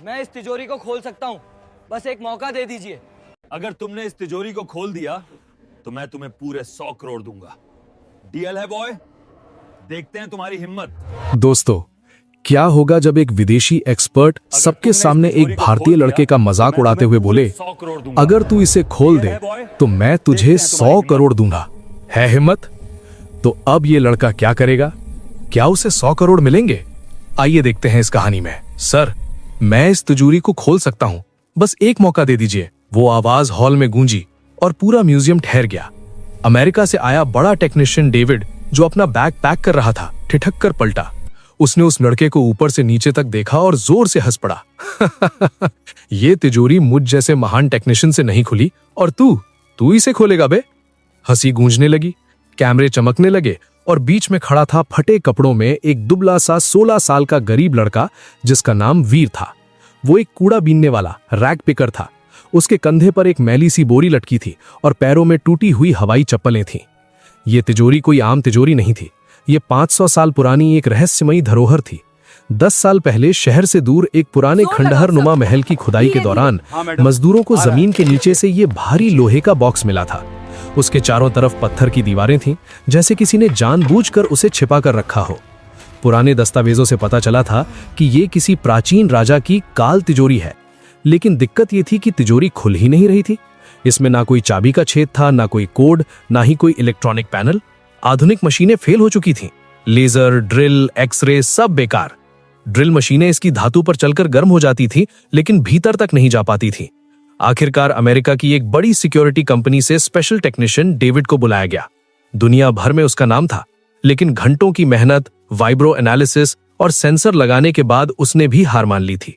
मैं इस तिजोरी को खोल सकता हूँ, बस एक मौका दे दीजिए। अगर तुमने इस तिजोरी को खोल दिया तो मैं तुम्हें पूरे 100 करोड़ दूंगा। डील है बॉय? देखते हैं तुम्हारी हिम्मत। दोस्तों, क्या होगा जब एक विदेशी एक्सपर्ट सबके सामने एक भारतीय लड़के का मजाक उड़ाते हुए बोले, अगर तू इसे खोल दे तो मैं तुझे 100 करोड़ दूंगा। है हिम्मत? तो अब ये लड़का क्या करेगा? क्या उसे 100 करोड़ मिलेंगे? आइए देखते हैं इस कहानी में। सर, मैं इस तिजोरी को खोल सकता हूँ, बस एक मौका दे दीजिए। वो आवाज हॉल में गूंजी और पूरा म्यूजियम ठहर गया। अमेरिका से आया बड़ा टेक्नीशियन डेविड, जो अपना बैग पैक कर रहा था, ठिठक कर पलटा। उसने उस लड़के को ऊपर से नीचे तक देखा और जोर से हंस पड़ा। ये तिजोरी मुझ जैसे महान टेक्नीशियन से नहीं खुली और तू इसे खोलेगा बे? हंसी गूंजने लगी, कैमरे चमकने लगे और बीच में खड़ा था फटे कपड़ों में एक दुबला सा 16 साल का गरीब लड़का, जिसका नाम वीर था। वो एक कूड़ा बीनने वाला रैग पिकर था। उसके कंधे पर एक मैली सी बोरी लटकी थी और पैरों में टूटी हुई हवाई चप्पलें थीं। ये तिजोरी कोई आम तिजोरी नहीं थी। ये 500 साल पुरानी एक रहस्यमयी धरोहर थी। 10 साल पहले शहर से दूर एक पुराने खंडहर नुमा महल की खुदाई के दौरान मजदूरों को जमीन के नीचे से ये भारी लोहे का बॉक्स मिला था। उसके चारों तरफ पत्थर की दीवारें थीं, जैसे किसी ने जानबूझकर उसे छिपा कर रखा हो। पुराने दस्तावेजों से पता चला था कि ये किसी प्राचीन राजा की काल तिजोरी है, लेकिन दिक्कत ये थी कि तिजोरी खुल ही नहीं रही थी। इसमें ना कोई चाबी का छेद था, ना कोई कोड, ना ही कोई इलेक्ट्रॉनिक पैनल। आधुनिक मशीनें फेल हो चुकी थीं। लेजर, ड्रिल, एक्सरे सब बेकार। ड्रिल मशीनें इसकी धातु पर चलकर गर्म हो जाती थी, लेकिन भीतर तक नहीं जा पाती थी। आखिरकार अमेरिका की एक बड़ी सिक्योरिटी कंपनी से स्पेशल टेक्नीशियन डेविड को बुलाया गया। दुनिया भर में उसका नाम था, लेकिन घंटों की मेहनत, वाइब्रो एनालिसिस और सेंसर लगाने के बाद उसने भी हार मान ली थी।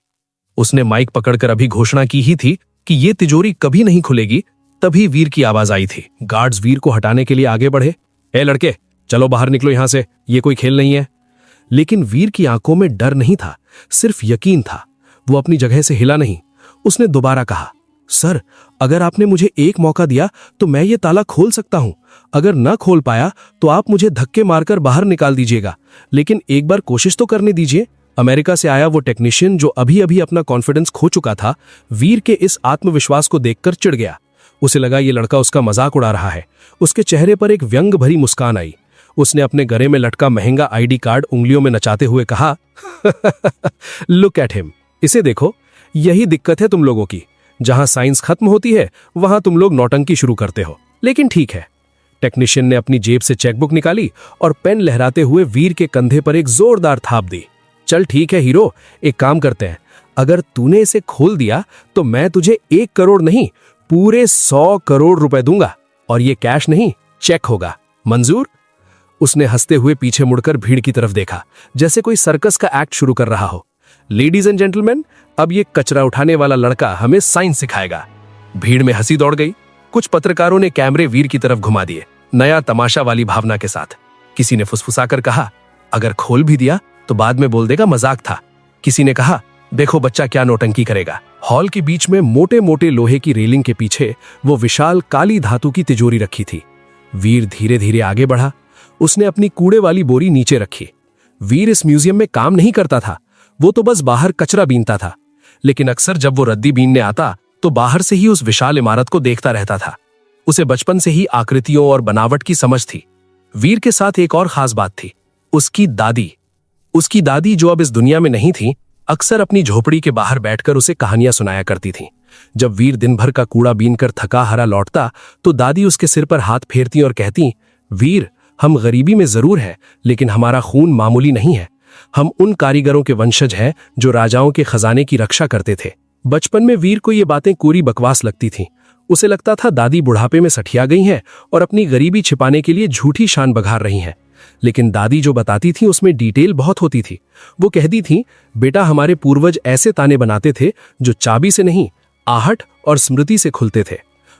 उसने माइक पकड़कर अभी घोषणा की ही थी कि ये तिजोरी कभी नहीं खुलेगी, तभी वीर की आवाज आई थी। गार्ड्स वीर को हटाने के लिए आगे बढ़े। ए लड़के, चलो बाहर निकलो यहां से, ये कोई खेल नहीं है। लेकिन वीर की आंखों में डर नहीं था, सिर्फ यकीन था। वो अपनी जगह से हिला नहीं। उसने दोबारा कहा, सर, अगर आपने मुझे एक मौका दिया तो मैं ये ताला खोल सकता हूं। अगर न खोल पाया तो आप मुझे धक्के मारकर बाहर निकाल दीजिएगा, लेकिन एक बार कोशिश तो करने दीजिए। अमेरिका से आया वो टेक्नीशियन, जो अभी अभी अपना कॉन्फिडेंस खो चुका था, वीर के इस आत्मविश्वास को देखकर चिढ़ गया। उसे लगा ये लड़का उसका मजाक उड़ा रहा है। उसके चेहरे पर एक व्यंग भरी मुस्कान आई। उसने अपने गले में लटका महंगा आईडी कार्ड उंगलियों में नचाते हुए कहा, लुक एट हिम, इसे देखो। यही दिक्कत है तुम लोगों की। जहां साइंस खत्म होती है वहां तुम लोग नौटंकी शुरू करते हो। लेकिन ठीक है। टेक्नीशियन ने अपनी जेब से चेकबुक निकाली और पेन लहराते हुए वीर के कंधे पर एक जोरदार थाप दी। चल ठीक है हीरो, एक काम करते हैं। अगर तूने इसे खोल दिया तो मैं तुझे 1 करोड़ नहीं, पूरे 100 करोड़ रुपए दूंगा, और ये कैश नहीं, चेक होगा। मंजूर? उसने हंसते हुए पीछे मुड़कर भीड़ की तरफ देखा, जैसे कोई सर्कस का एक्ट शुरू कर रहा हो। लेडीज एंड जेंटलमैन, अब ये कचरा उठाने वाला लड़का हमें साइंस सिखाएगा। भीड़ में हंसी दौड़ गई। कुछ पत्रकारों ने कैमरे वीर की तरफ घुमा दिए, नया तमाशा वाली भावना के साथ। किसी ने फुसफुसाकर कहा, अगर खोल भी दिया तो बाद में बोल देगा मजाक था। किसी ने कहा, देखो बच्चा क्या नौटंकी करेगा। हॉल के बीच में मोटे मोटे लोहे की रेलिंग के पीछे वो विशाल काली धातु की तिजोरी रखी थी। वीर धीरे धीरे आगे बढ़ा। उसने अपनी कूड़े वाली बोरी नीचे रखी। वीर इस म्यूजियम में काम नहीं करता था, वो तो बस बाहर कचरा बीनता था। लेकिन अक्सर जब वो रद्दी बीनने आता तो बाहर से ही उस विशाल इमारत को देखता रहता था। उसे बचपन से ही आकृतियों और बनावट की समझ थी। वीर के साथ एक और खास बात थी, उसकी दादी जो अब इस दुनिया में नहीं थी, अक्सर अपनी झोपड़ी के बाहर बैठकर उसे कहानियां सुनाया करती थीं। जब वीर दिन भर का कूड़ा बीनकर थका हारा लौटता तो दादी उसके सिर पर हाथ फेरती और कहती, वीर, हम गरीबी में जरूर हैं, लेकिन हमारा खून मामूली नहीं है। हम उन कारीगरों के वंशज हैं जो राजाओं के खजाने की रक्षा करते थे। बचपन में वीर को ये बातें कोरी बकवास लगती थीं। उसे लगता था दादी बुढ़ापे में सठिया गई हैं और अपनी गरीबी छिपाने के लिए झूठी शान बघार रही हैं। लेकिन दादी जो बताती थी उसमें डिटेल बहुत होती थी। वो कहती थी, बेटा, हमारे पूर्वज ऐसे ताने बनाते थे जो चाबी से नहीं, आहट और स्मृति से खुलते थे।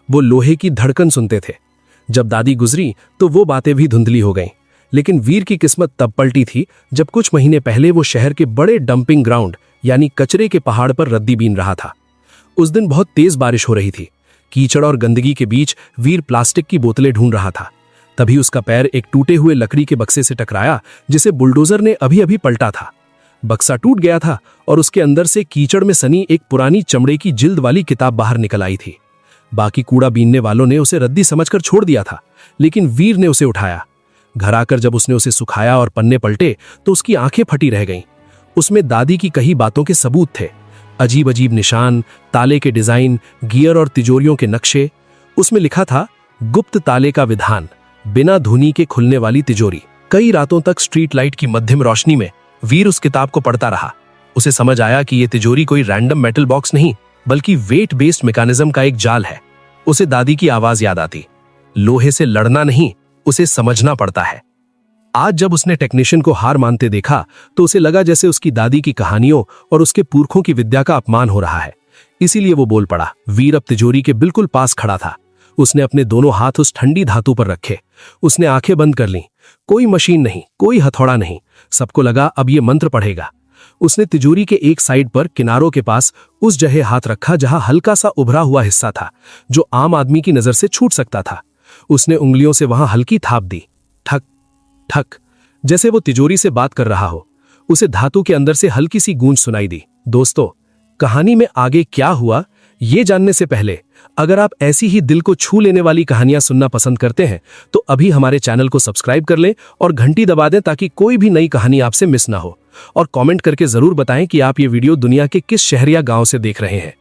वो लोहे की धड़कन सुनते थे। जब दादी गुजरी तो वो बातें भी धुंधली हो गईं। लेकिन वीर की किस्मत तब पलटी थी जब कुछ महीने पहले वो शहर के बड़े डंपिंग ग्राउंड यानी कचरे के पहाड़ पर रद्दी बीन रहा था। उस दिन बहुत तेज बारिश हो रही थी। कीचड़ और गंदगी के बीच वीर प्लास्टिक की बोतलें ढूंढ रहा था। तभी उसका पैर एक टूटे हुए लकड़ी के बक्से से टकराया जिसे बुलडोजर ने अभी अभी पलटा था। बक्सा टूट गया था और उसके अंदर से कीचड़ में सनी एक पुरानी चमड़े की जिल्द वाली किताब बाहर निकल आई थी। बाकी कूड़ा बीनने वालों ने उसे रद्दी समझकर छोड़ दिया था, लेकिन वीर ने उसे उठाया। घर आकर जब उसने उसे सुखाया और पन्ने पलटे तो उसकी आंखें फटी रह गईं। उसमें दादी की कही बातों के सबूत थे, अजीब अजीब निशान, ताले के डिजाइन, गियर और तिजोरियों के नक्शे। उसमें लिखा था, गुप्त ताले का विधान, बिना धुनी के खुलने वाली तिजोरी। कई रातों तक स्ट्रीट लाइट की मध्यम रोशनी में वीर उस किताब को पढ़ता रहा। उसे समझ आया कि यह तिजोरी कोई रैंडम मेटल बॉक्स नहीं, बल्कि वेट बेस्ड मैकेनिज्म का एक जाल है। उसे दादी की आवाज याद आती, लोहे से लड़ना नहीं, उसे समझना पड़ता है। आज जब उसने टेक्नीशियन को हार मानते देखा तो उसे लगा जैसे उसकी दादी की कहानियों और उसके पुरखों की विद्या का अपमान हो रहा है। इसीलिए वो बोल पड़ा। वीर अब तिजोरी के बिल्कुल पास खड़ा था। उसने अपने दोनों हाथ उस ठंडी धातु पर रखे। उसने आंखें बंद कर लीं। कोई मशीन नहीं, कोई हथौड़ा नहीं। सबको लगा अब ये मंत्र पढ़ेगा। उसने तिजोरी के एक साइड पर किनारों के पास उस जगह हाथ रखा जहां हल्का सा उभरा हुआ हिस्सा था जो आम आदमी की नजर से छूट सकता था। उसने उंगलियों से वहां हल्की थाप दी, ठक ठक, जैसे वो तिजोरी से बात कर रहा हो। उसे धातु के अंदर से हल्की सी गूंज सुनाई दी। दोस्तों, कहानी में आगे क्या हुआ ये जानने से पहले अगर आप ऐसी ही दिल को छू लेने वाली कहानियां सुनना पसंद करते हैं तो अभी हमारे चैनल को सब्सक्राइब कर लें और घंटी दबा दें ताकि कोई भी नई कहानी आपसे मिस ना हो। और कमेंट करके जरूर बताएं कि आप ये वीडियो दुनिया के किस शहर या गांव से देख रहे हैं।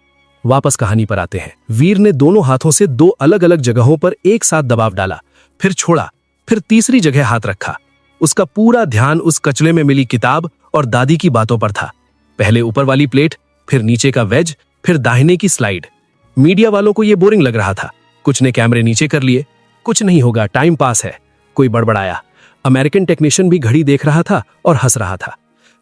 वापस कहानी पर आते हैं। वीर ने दोनों हाथों से दो अलग अलग जगहों पर एक साथ दबाव डाला, फिर छोड़ा, फिर तीसरी जगह हाथ रखा। उसका पूरा ध्यान उस कचरे में मिली किताब और दादी की बातों पर था। पहले ऊपर वाली प्लेट, फिर नीचे का वेज, फिर दाहिने की स्लाइड। मीडिया वालों को यह बोरिंग लग रहा था। कुछ ने कैमरे नीचे कर लिए। कुछ नहीं होगा, टाइम पास है। कोई बड़बड़ाया। अमेरिकन टेक्नीशियन भी घड़ी देख रहा था और हंस रहा था।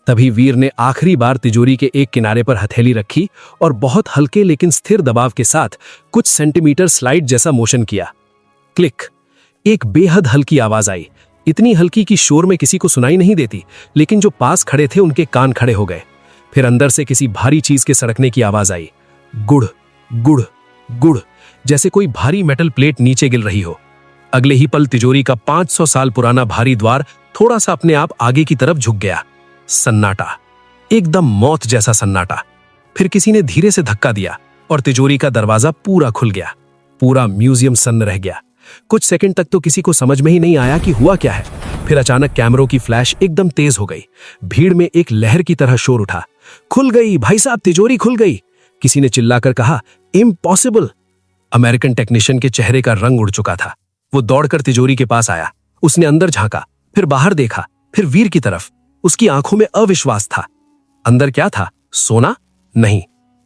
तभी वीर ने आखिरी बार तिजोरी के एक किनारे पर हथेली रखी और बहुत हल्के लेकिन स्थिर दबाव के साथ कुछ सेंटीमीटर स्लाइड जैसा मोशन किया। क्लिक। एक बेहद हल्की आवाज आई, इतनी हल्की कि शोर में किसी को सुनाई नहीं देती, लेकिन जो पास खड़े थे उनके कान खड़े हो गए। फिर अंदर से किसी भारी चीज के सड़कने की आवाज आई, गुड़ गुड़ गुड़, जैसे कोई भारी मेटल प्लेट नीचे गिर रही हो। अगले ही पल तिजोरी का 500 साल पुराना भारी द्वार थोड़ा सा अपने आप आगे की तरफ झुक गया। सन्नाटा, एकदम मौत जैसा सन्नाटा। फिर किसी ने धीरे से धक्का दिया और तिजोरी का दरवाजा पूरा खुल गया। पूरा म्यूजियम सन्न रह गया। कुछ सेकंड तक तो किसी को समझ में ही नहीं आया कि हुआ क्या है। फिर अचानक कैमरों की फ्लैश एकदम तेज हो गई। भीड़ में एक लहर की तरह शोर उठा, खुल गई भाई साहब, तिजोरी खुल गई। किसी ने चिल्लाकर कहा, इम्पॉसिबल। अमेरिकन टेक्नीशियन के चेहरे का रंग उड़ चुका था। वो दौड़कर तिजोरी के पास आया। उसने अंदर झांका, फिर बाहर देखा, फिर वीर की तरफ। उसकी आंखों में अविश्वास था। अंदर क्या था? सोना? नहीं,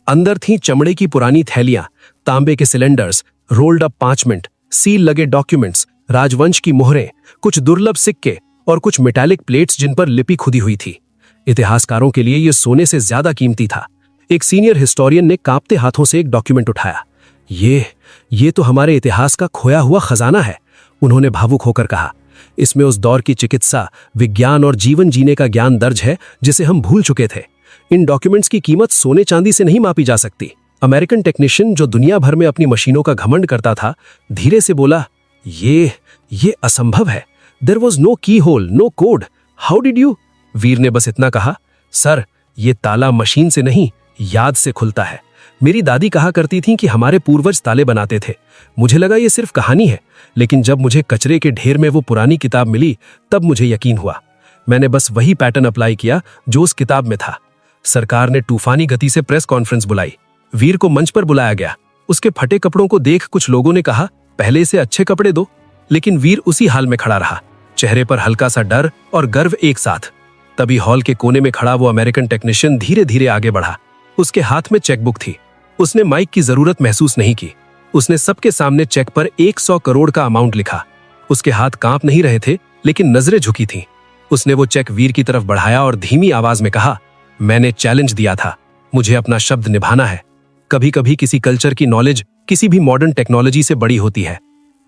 अंदर थी चमड़े की पुरानी थैलियां, तांबे के cylinders, rolled up parchment, seal लगे डॉक्यूमेंट्स, राजवंश की मोहरें, कुछ दुर्लभ सिक्के और कुछ मेटालिक प्लेट्स जिन पर लिपि खुदी हुई थी। इतिहासकारों के लिए यह सोने से ज्यादा कीमती था। एक सीनियर हिस्टोरियन ने कांपते हाथों से एक डॉक्यूमेंट उठाया। ये तो हमारे इतिहास का खोया हुआ खजाना है, उन्होंने भावुक होकर कहा। इसमें उस दौर की चिकित्सा, विज्ञान और जीवन जीने का ज्ञान दर्ज है जिसे हम भूल चुके थे। इन डॉक्यूमेंट्स की कीमत सोने चांदी से नहीं मापी जा सकती। अमेरिकन टेक्नीशियन, जो दुनिया भर में अपनी मशीनों का घमंड करता था, धीरे से बोला, ये असंभव है। There was no keyhole, no code, how did you? Veer ने बस इतना कहा, सर, ये ताला मशीन से नहीं, याद से खुलता है। मेरी दादी कहा करती थी कि हमारे पूर्वज ताले बनाते थे। मुझे लगा ये सिर्फ कहानी है, लेकिन जब मुझे कचरे के ढेर में वो पुरानी किताब मिली तब मुझे यकीन हुआ। मैंने बस वही पैटर्न अप्लाई किया जो उस किताब में था। सरकार ने तूफानी गति से प्रेस कॉन्फ्रेंस बुलाई। वीर को मंच पर बुलाया गया। उसके फटे कपड़ों को देख कुछ लोगों ने कहा, पहले से अच्छे कपड़े दो। लेकिन वीर उसी हाल में खड़ा रहा, चेहरे पर हल्का सा डर और गर्व एक साथ। तभी हॉल के कोने में खड़ा वो अमेरिकन टेक्नीशियन धीरे धीरे आगे बढ़ा। उसके हाथ में चेकबुक थी। उसने माइक की जरूरत महसूस नहीं की। उसने सबके सामने चेक पर 100 करोड़ का अमाउंट लिखा। उसके हाथ कांप नहीं रहे थे, लेकिन नजरें झुकी थीं। उसने वो चेक वीर की तरफ बढ़ाया और धीमी आवाज में कहा, मैंने चैलेंज दिया था, मुझे अपना शब्द निभाना है। कभी कभी किसी कल्चर की नॉलेज किसी भी मॉडर्न टेक्नोलॉजी से बड़ी होती है।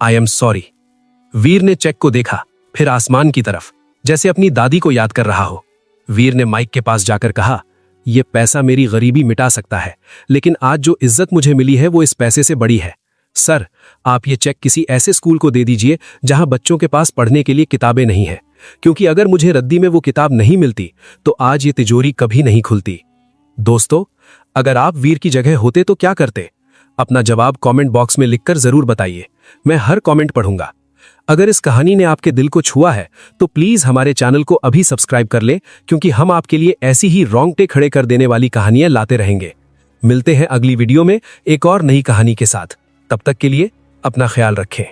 I am sorry. वीर ने चेक को देखा, फिर आसमान की तरफ, जैसे अपनी दादी को याद कर रहा हो। वीर ने माइक के पास जाकर कहा, यह पैसा मेरी गरीबी मिटा सकता है, लेकिन आज जो इज्जत मुझे मिली है वो इस पैसे से बड़ी है। सर, आप ये चेक किसी ऐसे स्कूल को दे दीजिए जहां बच्चों के पास पढ़ने के लिए किताबें नहीं है। क्योंकि अगर मुझे रद्दी में वो किताब नहीं मिलती तो आज ये तिजोरी कभी नहीं खुलती। दोस्तों, अगर आप वीर की जगह होते तो क्या करते? अपना जवाब कमेंट बॉक्स में लिखकर जरूर बताइए। मैं हर कमेंट पढ़ूंगा। अगर इस कहानी ने आपके दिल को छुआ है तो प्लीज हमारे चैनल को अभी सब्सक्राइब कर ले, क्योंकि हम आपके लिए ऐसी ही रोंगटे खड़े कर देने वाली कहानियां लाते रहेंगे। मिलते हैं अगली वीडियो में एक और नई कहानी के साथ। तब तक के लिए अपना ख्याल रखें।